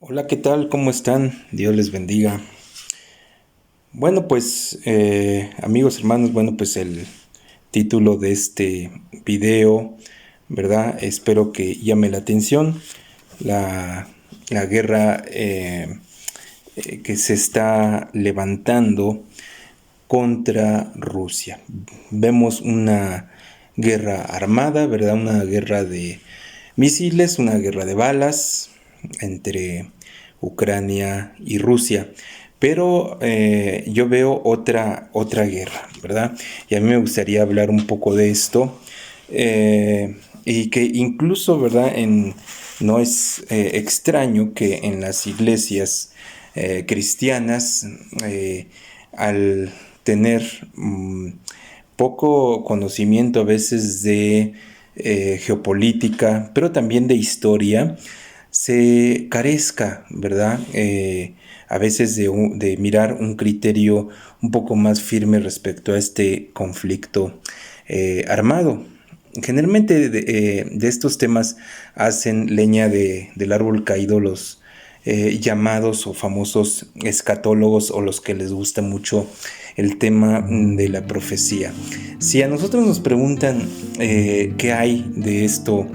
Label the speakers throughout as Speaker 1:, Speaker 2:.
Speaker 1: Hola, ¿qué tal? ¿Cómo están? Dios les bendiga. Bueno, pues amigos, hermanos, bueno, pues el título de este video, ¿verdad? Espero que llame la atención. La, la guerra que se está levantando contra Rusia. Vemos una guerra armada, ¿verdad? Una guerra de misiles, una guerra de balas entre Ucrania y Rusia. Pero yo veo otra guerra, ¿verdad? Y a mí me gustaría hablar un poco de esto. Y que incluso, ¿verdad? No es extraño que en las iglesias cristianas, al tener poco conocimiento a veces de geopolítica, pero también de historia, se carezca, ¿verdad? A veces de mirar un criterio un poco más firme respecto a este conflicto armado. Generalmente de estos temas hacen leña del árbol caído los llamados o famosos escatólogos, o los que les gusta mucho el tema de la profecía. Si a nosotros nos preguntan qué hay de esto,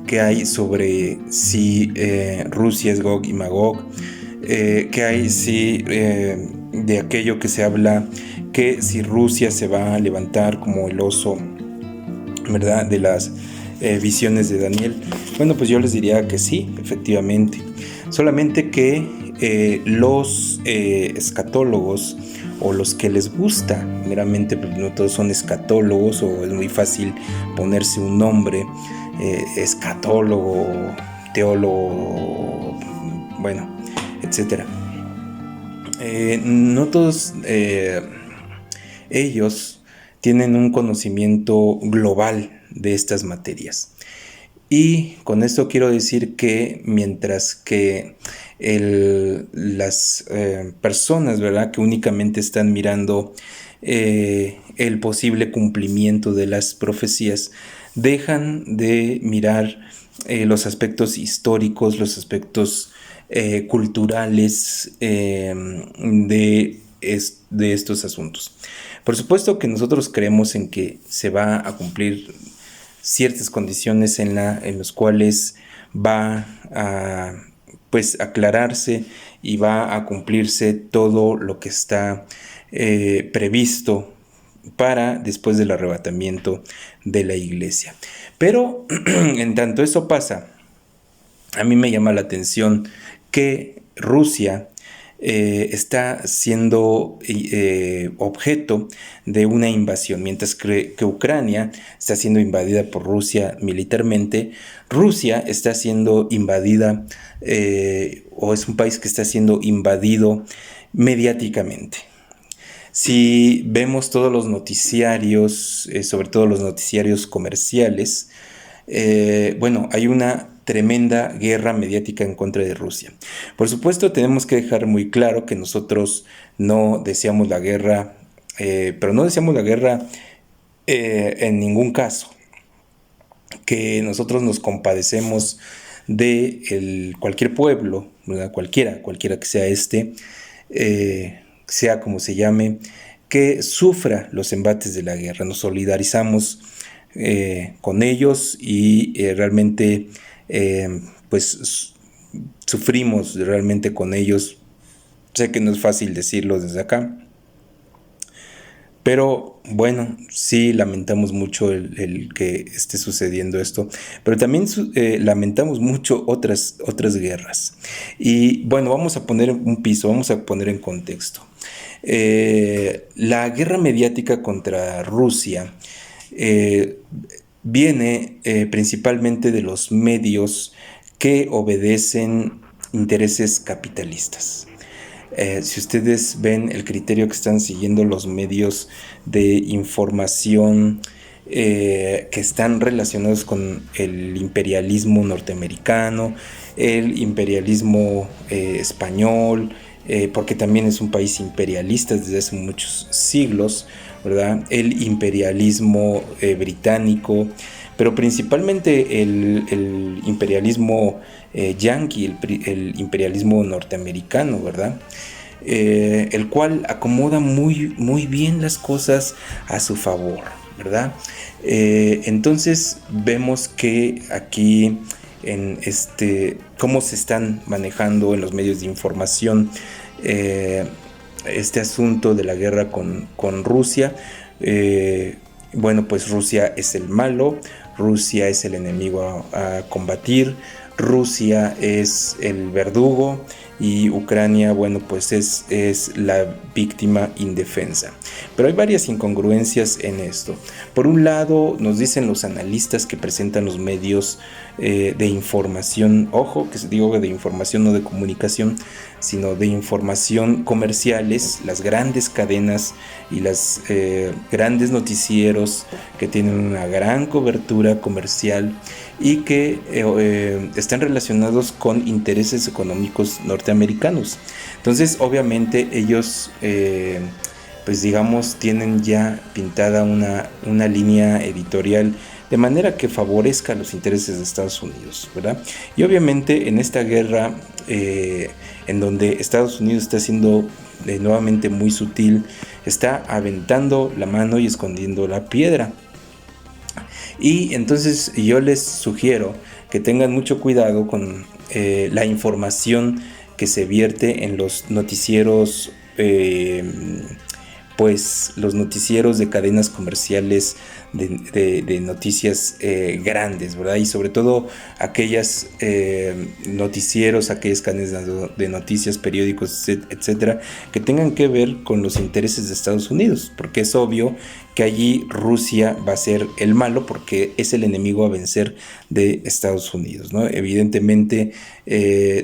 Speaker 1: qué hay sobre si Rusia es Gog y Magog, qué hay si de aquello que se habla, que si Rusia se va a levantar como el oso, ¿verdad? De las visiones de Daniel. Bueno, pues yo les diría que sí, efectivamente. Solamente que los escatólogos, o los que les gusta meramente, pues no todos son escatólogos, o es muy fácil ponerse un nombre, escatólogo, teólogo, bueno, etcétera. No todos ellos tienen un conocimiento global de estas materias. Y con esto quiero decir que mientras que las personas, ¿verdad?, que únicamente están mirando el posible cumplimiento de las profecías, dejan de mirar los aspectos históricos, los aspectos culturales de estos asuntos. Por supuesto que nosotros creemos en que se va a cumplir ciertas condiciones en las cuales va a, pues, aclararse y va a cumplirse todo lo que está previsto para después del arrebatamiento de la iglesia. Pero en tanto eso pasa, a mí me llama la atención que Rusia está siendo objeto de una invasión, mientras que Ucrania está siendo invadida por Rusia militarmente. Rusia está siendo invadida, o es un país que está siendo invadido mediáticamente. Si vemos todos los noticiarios, sobre todo los noticiarios comerciales, bueno, hay una tremenda guerra mediática en contra de Rusia. Por supuesto, tenemos que dejar muy claro que nosotros no deseamos la guerra, pero no deseamos la guerra en ningún caso. Que nosotros nos compadecemos de cualquier pueblo, ¿verdad? Cualquiera que sea sea como se llame, que sufra los embates de la guerra. Nos solidarizamos con ellos y realmente pues sufrimos realmente con ellos. Sé que no es fácil decirlo desde acá, Pero bueno, sí lamentamos mucho el que esté sucediendo esto, pero también lamentamos mucho otras guerras. Y bueno, vamos a poner un piso, vamos a poner en contexto. La guerra mediática contra Rusia eh, viene principalmente de los medios que obedecen intereses capitalistas. Si ustedes ven el criterio que están siguiendo los medios de información que están relacionados con el imperialismo norteamericano, el imperialismo español, porque también es un país imperialista desde hace muchos siglos, ¿verdad? El imperialismo británico, pero principalmente el imperialismo yanqui, el imperialismo norteamericano, ¿verdad? El cual acomoda muy bien las cosas a su favor, ¿verdad? Entonces vemos que aquí en cómo se están manejando en los medios de información este asunto de la guerra con Rusia. Bueno, pues Rusia es el malo, Rusia es el enemigo a combatir, Rusia es el verdugo y Ucrania, bueno, pues es la víctima indefensa. Pero hay varias incongruencias en esto. Por un lado, nos dicen los analistas que presentan los medios de información, ojo, que digo de información, no de comunicación, sino de información comerciales, las grandes cadenas y las grandes noticieros que tienen una gran cobertura comercial y que están relacionados con intereses económicos norteamericanos. Entonces, obviamente, ellos, pues digamos, tienen ya pintada una línea editorial de manera que favorezca los intereses de Estados Unidos, ¿verdad? Y obviamente en esta guerra, en donde Estados Unidos está siendo nuevamente muy sutil, está aventando la mano y escondiendo la piedra. Y entonces yo les sugiero que tengan mucho cuidado con la información que se vierte en los noticieros, pues los noticieros de cadenas comerciales de noticias grandes, ¿verdad? Y sobre todo aquellas noticieros, aquellas cadenas de noticias, periódicos, etcétera, que tengan que ver con los intereses de Estados Unidos, porque es obvio que allí Rusia va a ser el malo porque es el enemigo a vencer de Estados Unidos, ¿no? Evidentemente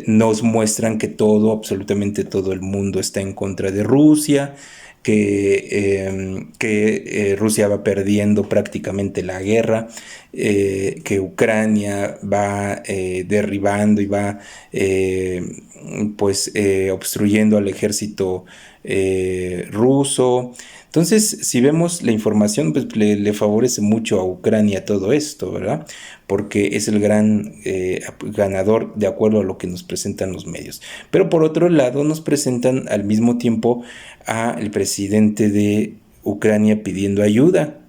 Speaker 1: nos muestran que absolutamente todo el mundo está en contra de Rusia, que Rusia va perdiendo prácticamente la guerra, que Ucrania va derribando y va obstruyendo al ejército ruso. Entonces, si vemos la información, pues le favorece mucho a Ucrania todo esto, ¿verdad? Porque es el gran ganador de acuerdo a lo que nos presentan los medios. Pero por otro lado, nos presentan al mismo tiempo al presidente de Ucrania pidiendo ayuda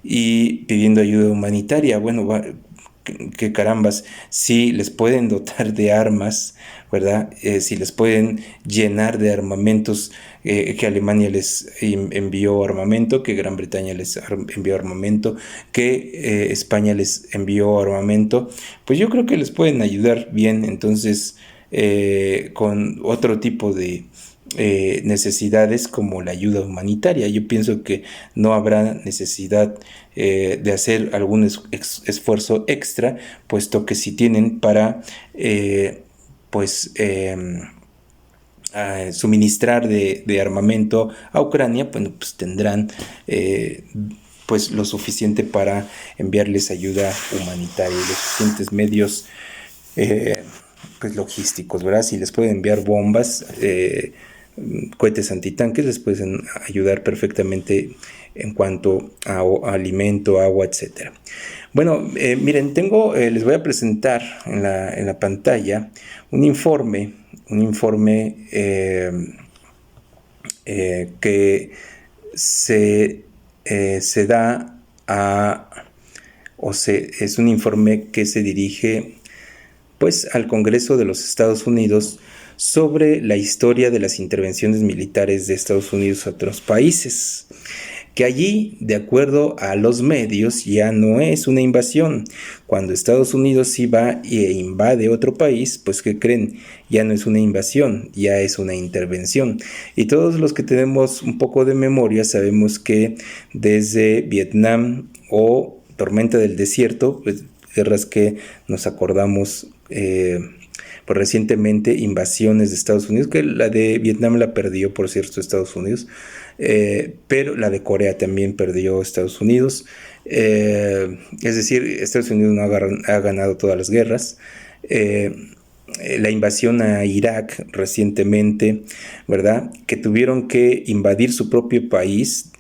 Speaker 1: y pidiendo ayuda humanitaria. Bueno, que carambas, si les pueden dotar de armas, ¿verdad? Si les pueden llenar de armamentos, que Alemania les envió armamento, que Gran Bretaña les envió armamento, que España les envió armamento, pues yo creo que les pueden ayudar bien. Entonces, con otro tipo de necesidades como la ayuda humanitaria. Yo pienso que no habrá necesidad de hacer algún esfuerzo extra, puesto que si tienen para suministrar de armamento a Ucrania, pues tendrán pues lo suficiente para enviarles ayuda humanitaria y los suficientes medios pues logísticos, ¿verdad? Si les pueden enviar bombas, cohetes antitanques, les pueden ayudar perfectamente en cuanto a alimento, agua, etcétera. Bueno, miren, les voy a presentar en la pantalla un informe que se da es un informe que se dirige pues al Congreso de los Estados Unidos sobre la historia de las intervenciones militares de Estados Unidos a otros países. que allí, de acuerdo a los medios, ya no es una invasión. Cuando Estados Unidos sí va e invade otro país, pues ¿qué creen? Ya no es una invasión, ya es una intervención. Y todos los que tenemos un poco de memoria sabemos que desde Vietnam o Tormenta del Desierto, pues, guerras que nos acordamos pues recientemente, invasiones de Estados Unidos, que la de Vietnam la perdió, por cierto, Estados Unidos, pero la de Corea también perdió Estados Unidos. Es decir, Estados Unidos no ha ganado todas las guerras. La invasión a Irak recientemente, ¿verdad? Que tuvieron que invadir su propio país,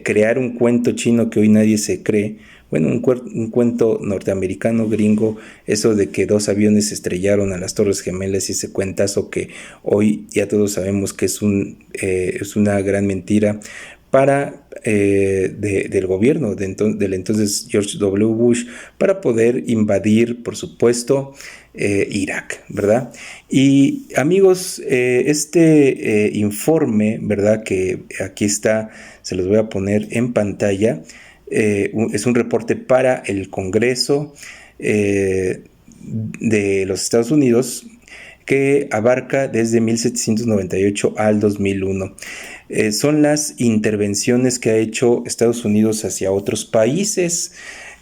Speaker 1: crear un cuento chino que hoy nadie se cree. Bueno, un cuento norteamericano, gringo, eso de que 2 aviones se estrellaron a las Torres Gemelas y ese cuentazo que hoy ya todos sabemos que es una gran mentira del gobierno del entonces George W. Bush para poder invadir, por supuesto, Irak, ¿verdad? Y amigos, este informe, ¿verdad? Que aquí está, se los voy a poner en pantalla. Es un reporte para el Congreso de los Estados Unidos que abarca desde 1798 al 2001. Son las intervenciones que ha hecho Estados Unidos hacia otros países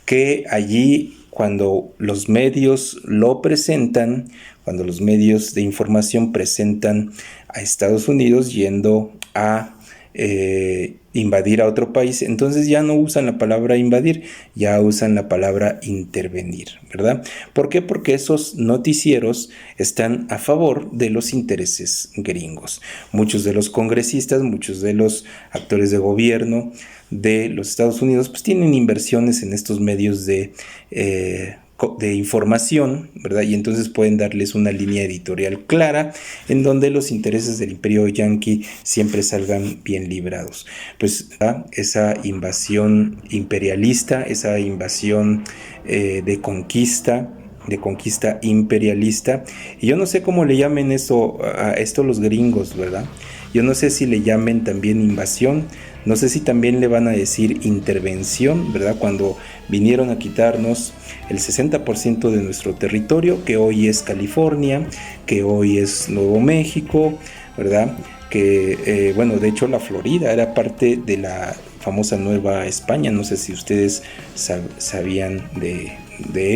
Speaker 1: que allí, cuando los medios lo presentan, cuando los medios de información presentan a Estados Unidos yendo a invadir a otro país, entonces ya no usan la palabra invadir, ya usan la palabra intervenir, ¿verdad? ¿Por qué? Porque esos noticieros están a favor de los intereses gringos. Muchos de los congresistas, muchos de los actores de gobierno de los Estados Unidos, pues tienen inversiones en estos medios de información, ¿verdad? Y entonces pueden darles una línea editorial clara en donde los intereses del imperio yanqui siempre salgan bien librados. Pues ¿verdad? Esa invasión imperialista, esa invasión de conquista imperialista, y yo no sé cómo le llamen a esto los gringos, ¿verdad? Yo no sé si le llamen también invasión, no sé si también le van a decir intervención, ¿verdad? Cuando vinieron a quitarnos el 60% de nuestro territorio, que hoy es California, que hoy es Nuevo México, ¿verdad? Que, bueno, de hecho la Florida era parte de la famosa Nueva España, no sé si ustedes sabían de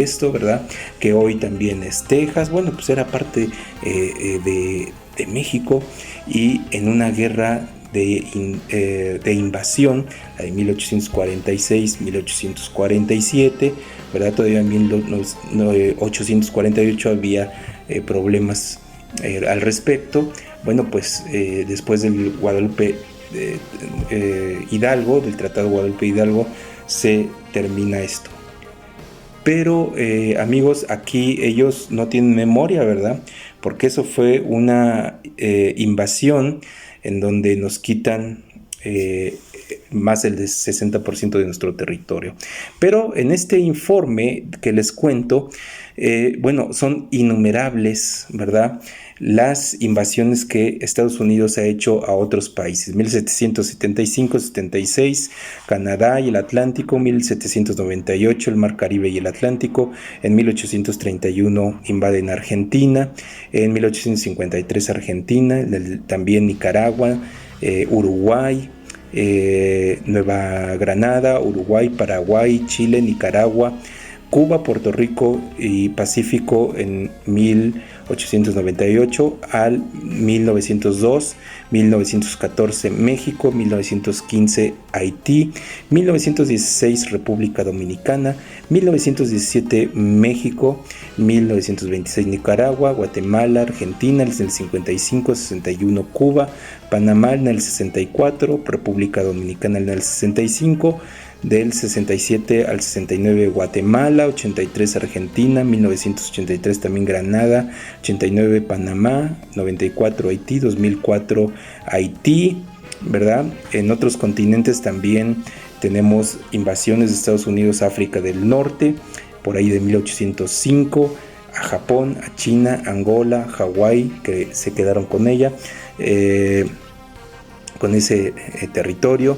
Speaker 1: esto, ¿verdad? Que hoy también es Texas, bueno, pues era parte de México, y en una guerra de invasión, la de 1846-1847, ¿verdad? Todavía en 1848 había problemas al respecto. Bueno, pues después del Guadalupe Hidalgo, del Tratado Guadalupe Hidalgo, se termina esto. Pero amigos, aquí ellos no tienen memoria, ¿verdad? Porque eso fue una invasión en donde nos quitan más del 60% de nuestro territorio. Pero en este informe que les cuento, bueno, son innumerables, ¿verdad?, las invasiones que Estados Unidos ha hecho a otros países. 1775-76, Canadá y el Atlántico. 1798, el Mar Caribe y el Atlántico. En 1831 invaden Argentina. En 1853 Argentina, también Nicaragua, Uruguay, Nueva Granada, Uruguay, Paraguay, Chile, Nicaragua, Cuba, Puerto Rico y Pacífico en 1898 al 1902, 1914 México, 1915 Haití, 1916 República Dominicana, 1917 México, 1926 Nicaragua, Guatemala, Argentina en el 55, 61 Cuba, Panamá en el 64, República Dominicana en el 65, del 67 al 69 Guatemala, 83 Argentina, 1983 también Granada, 89 Panamá, 94 Haití, 2004 Haití, ¿verdad? En otros continentes también tenemos invasiones de Estados Unidos a África del Norte, por ahí de 1805, a Japón, a China, Angola, Hawái, que se quedaron con ella, con ese territorio.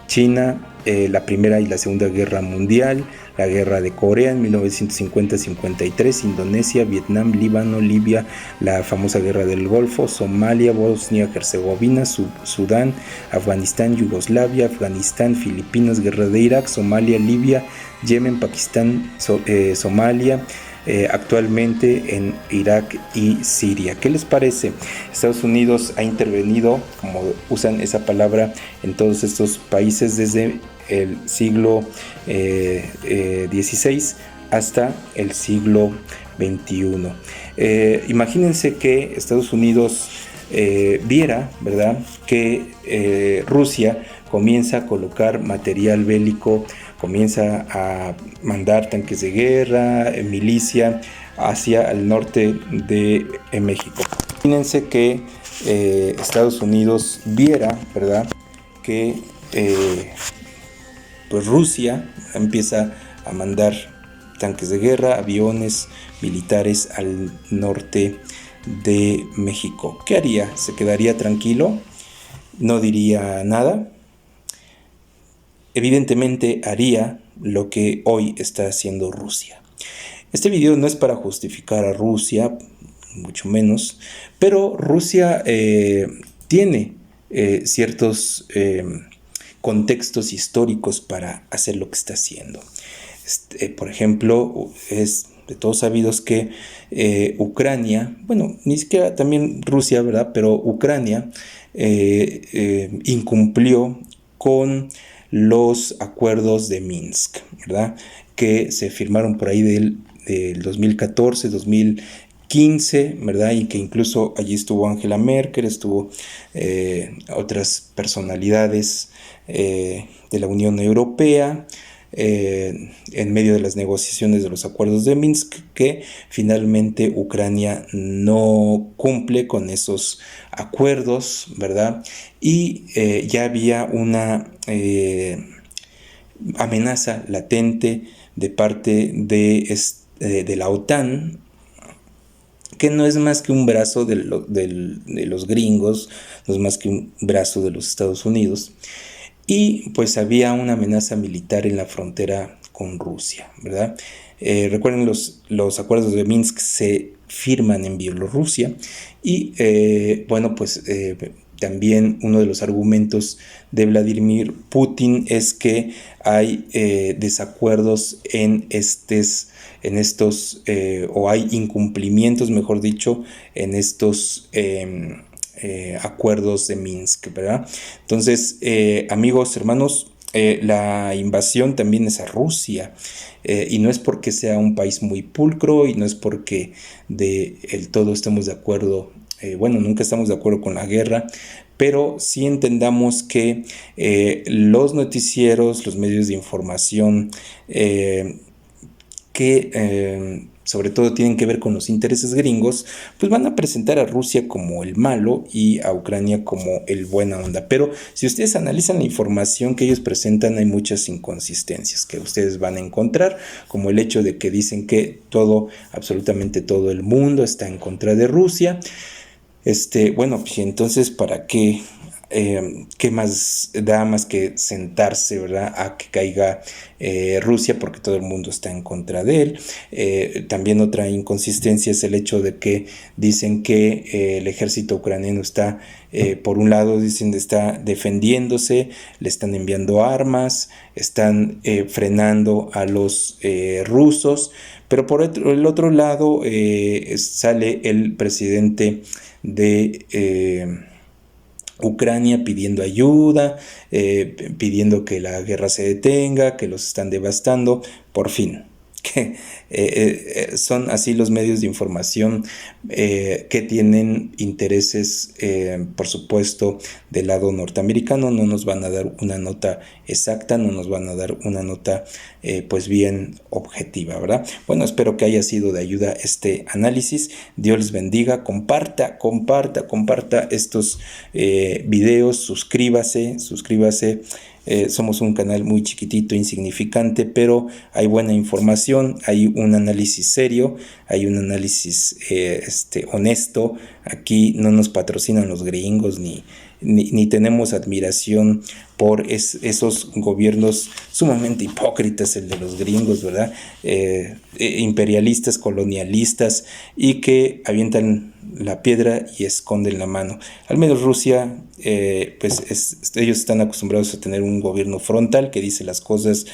Speaker 1: China, la Primera y la Segunda Guerra Mundial, la Guerra de Corea en 1950-53, Indonesia, Vietnam, Líbano, Libia, la famosa Guerra del Golfo, Somalia, Bosnia-Herzegovina, Sudán, Afganistán, Yugoslavia, Afganistán, Filipinas, Guerra de Irak, Somalia, Libia, Yemen, Pakistán, Somalia, actualmente en Irak y Siria. ¿Qué les parece? Estados Unidos ha intervenido, como usan esa palabra, en todos estos países desde el siglo XVI hasta el siglo XXI. Imagínense que Estados Unidos viera, ¿verdad?, que Rusia comienza a colocar material bélico, comienza a mandar tanques de guerra, milicia hacia el norte de México. Imagínense que Estados Unidos viera, ¿verdad?, que pues Rusia empieza a mandar tanques de guerra, aviones militares al norte de México. ¿Qué haría? ¿Se quedaría tranquilo? ¿No diría nada? Evidentemente haría lo que hoy está haciendo Rusia. Este video no es para justificar a Rusia, mucho menos, pero Rusia tiene ciertos contextos históricos para hacer lo que está haciendo. Por ejemplo, es de todos sabidos que Ucrania, bueno, ni siquiera también Rusia, ¿verdad?, pero Ucrania incumplió con los acuerdos de Minsk, ¿verdad?, que se firmaron por ahí del 2014, 2015, ¿verdad?, y que incluso allí estuvo Angela Merkel, estuvo otras personalidades de la Unión Europea, en medio de las negociaciones de los acuerdos de Minsk, que finalmente Ucrania no cumple con esos acuerdos, ¿verdad? Y ya había una amenaza latente de parte de la OTAN, que no es más que un brazo de los gringos, no es más que un brazo de los Estados Unidos. Y pues había una amenaza militar en la frontera con Rusia, ¿verdad? Recuerden, los acuerdos de Minsk se firman en Bielorrusia y bueno, pues también uno de los argumentos de Vladimir Putin es que hay desacuerdos en estos, o hay incumplimientos, mejor dicho, en estos acuerdos de Minsk, ¿verdad? Entonces, amigos, hermanos, la invasión también es a Rusia, y no es porque sea un país muy pulcro, y no es porque del todo estemos de acuerdo, bueno, nunca estamos de acuerdo con la guerra, pero sí entendamos que los noticieros, los medios de información que sobre todo tienen que ver con los intereses gringos, pues van a presentar a Rusia como el malo y a Ucrania como el buena onda. Pero si ustedes analizan la información que ellos presentan, hay muchas inconsistencias que ustedes van a encontrar, como el hecho de que dicen que absolutamente todo el mundo está en contra de Rusia. Bueno, pues entonces, ¿para qué? ¿Qué más da más que sentarse, ¿verdad?, a que caiga Rusia, porque todo el mundo está en contra de él? También otra inconsistencia es el hecho de que dicen que el ejército ucraniano está, por un lado, dicen está defendiéndose, le están enviando armas, están frenando a los rusos, pero por el otro lado sale el presidente de Ucrania pidiendo ayuda, pidiendo que la guerra se detenga, que los están devastando, por fin. Que son así los medios de información que tienen intereses, por supuesto, del lado norteamericano. No nos van a dar una nota exacta, no nos van a dar una nota pues bien objetiva, ¿verdad? Bueno, espero que haya sido de ayuda este análisis. Dios les bendiga, comparta estos videos, suscríbase. Somos un canal muy chiquitito, insignificante, pero hay buena información, hay un análisis serio, hay un análisis honesto. Aquí no nos patrocinan los gringos ni ni tenemos admiración por esos gobiernos sumamente hipócritas, el de los gringos, ¿verdad? Imperialistas, colonialistas, y que avientan la piedra y esconden la mano. Al menos Rusia, ellos están acostumbrados a tener un gobierno frontal que dice las cosas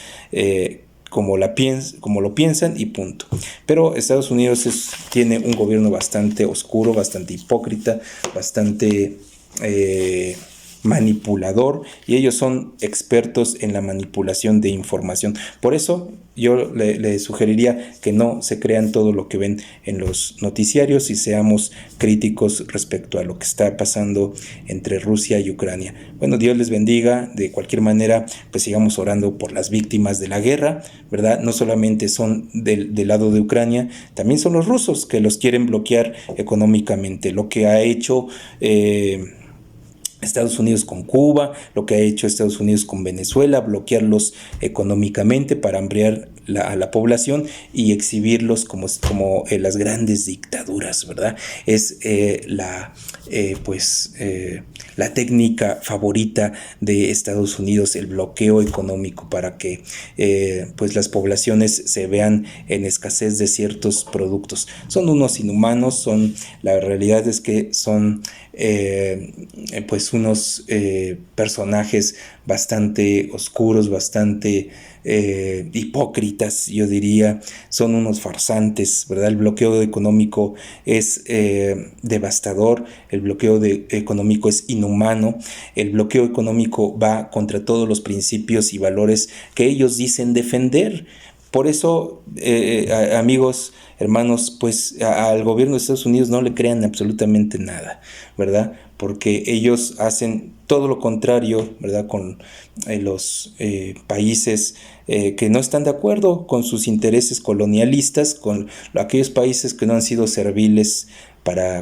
Speaker 1: como lo piensan y punto. Pero Estados Unidos tiene un gobierno bastante oscuro, bastante hipócrita, bastante manipulador, y ellos son expertos en la manipulación de información. Por eso yo le sugeriría que no se crean todo lo que ven en los noticiarios y seamos críticos respecto a lo que está pasando entre Rusia y Ucrania. Bueno, Dios les bendiga. De cualquier manera, pues sigamos orando por las víctimas de la guerra, ¿verdad? No solamente son del lado de Ucrania, también son los rusos que los quieren bloquear económicamente. Lo que ha hecho Estados Unidos con Cuba, lo que ha hecho Estados Unidos con Venezuela, bloquearlos económicamente para hambriar a la población y exhibirlos como las grandes dictaduras, ¿verdad? Es la técnica favorita de Estados Unidos, el bloqueo económico, para que pues las poblaciones se vean en escasez de ciertos productos. Son unos inhumanos, la realidad es que son pues unos personajes bastante oscuros, bastante hipócritas, yo diría. Son unos farsantes, ¿verdad? El bloqueo económico es devastador, el bloqueo económico es inhumano, el bloqueo económico va contra todos los principios y valores que ellos dicen defender. Por eso, amigos, hermanos, pues al gobierno de Estados Unidos no le crean absolutamente nada, ¿verdad? Porque ellos hacen todo lo contrario, ¿verdad? Con los países que no están de acuerdo con sus intereses colonialistas, con aquellos países que no han sido serviles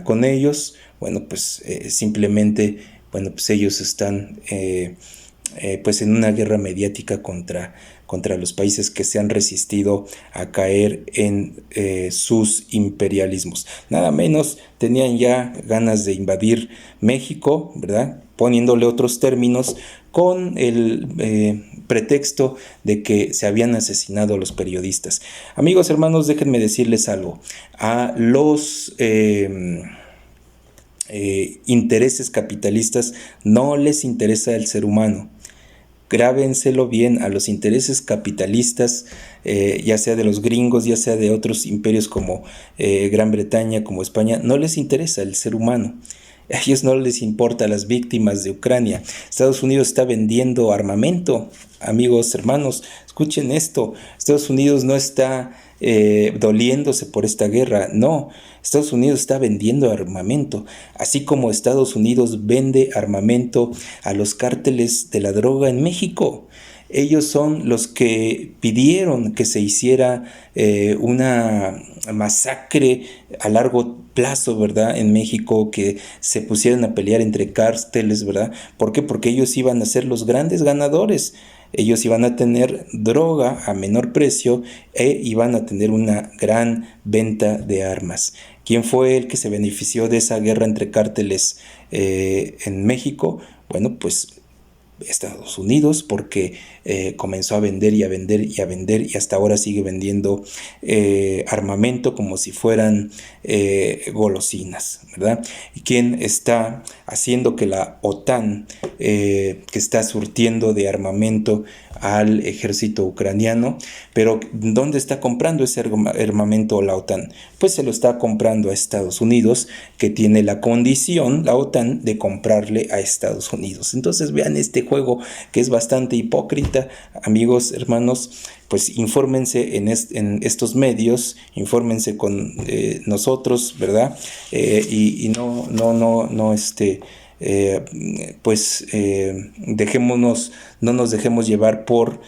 Speaker 1: con ellos. Bueno, pues simplemente, bueno, pues ellos están pues en una guerra mediática contra los países que se han resistido a caer en sus imperialismos. Nada menos tenían ya ganas de invadir México, ¿verdad? Poniéndole otros términos, con el pretexto de que se habían asesinado a los periodistas. Amigos, hermanos, déjenme decirles algo. A los intereses capitalistas no les interesa el ser humano. Grábenselo bien, a los intereses capitalistas, ya sea de los gringos, ya sea de otros imperios como Gran Bretaña, como España, no les interesa el ser humano. A ellos no les importa las víctimas de Ucrania. Estados Unidos está vendiendo armamento. Amigos, hermanos, escuchen esto. Estados Unidos no está doliéndose por esta guerra. No, Estados Unidos está vendiendo armamento. Así como Estados Unidos vende armamento a los cárteles de la droga en México. Ellos son los que pidieron que se hiciera una masacre a largo plazo, ¿verdad? En México, que se pusieran a pelear entre cárteles, ¿verdad? ¿Por qué? Porque ellos iban a ser los grandes ganadores. Ellos iban a tener droga a menor precio e iban a tener una gran venta de armas. ¿Quién fue el que se benefició de esa guerra entre cárteles en México? Bueno, pues Estados Unidos, porque comenzó a vender y a vender y a vender, y hasta ahora sigue vendiendo armamento como si fueran golosinas, ¿verdad? ¿Y quién está haciendo que la OTAN, que está surtiendo de armamento al ejército ucraniano, pero ¿dónde está comprando ese armamento la OTAN? Pues se lo está comprando a Estados Unidos, que tiene la condición, la OTAN, de comprarle a Estados Unidos. Entonces vean este juego que es bastante hipócrita, amigos, hermanos. Pues infórmense en estos medios, infórmense con nosotros, ¿verdad? Y no no nos dejemos llevar por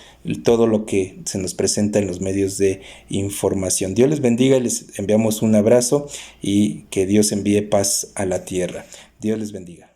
Speaker 1: todo lo que se nos presenta en los medios de información. Dios les bendiga, les enviamos un abrazo y que Dios envíe paz a la tierra. Dios les bendiga.